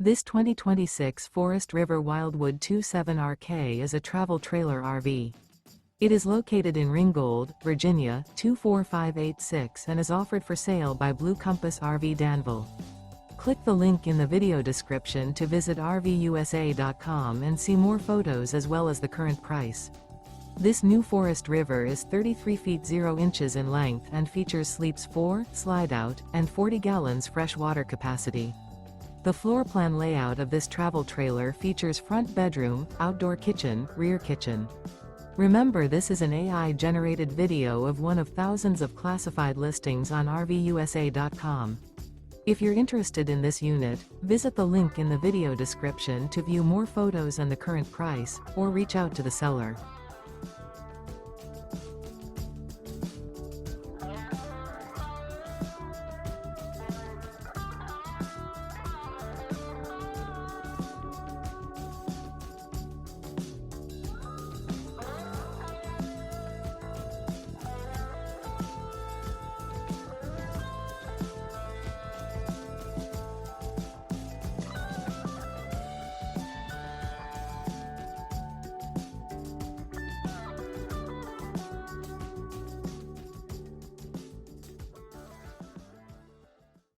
This 2026 Forest River Wildwood 27RK is a travel trailer RV. It is located in Ringgold, Virginia, 24586 and is offered for sale by Blue Compass RV Danville. Click the link in the video description to visit RVUSA.com and see more photos as well as the current price. This new Forest River is 33 feet 0 inches in length and features sleeps 4, Slideout, and 40 gallons fresh water capacity. The floor plan layout of this travel trailer features front bedroom, outdoor kitchen, rear kitchen. Remember, this is an AI-generated video of one of thousands of classified listings on RVUSA.com. If you're interested in this unit, visit the link in the video description to view more photos and the current price, or reach out to the seller.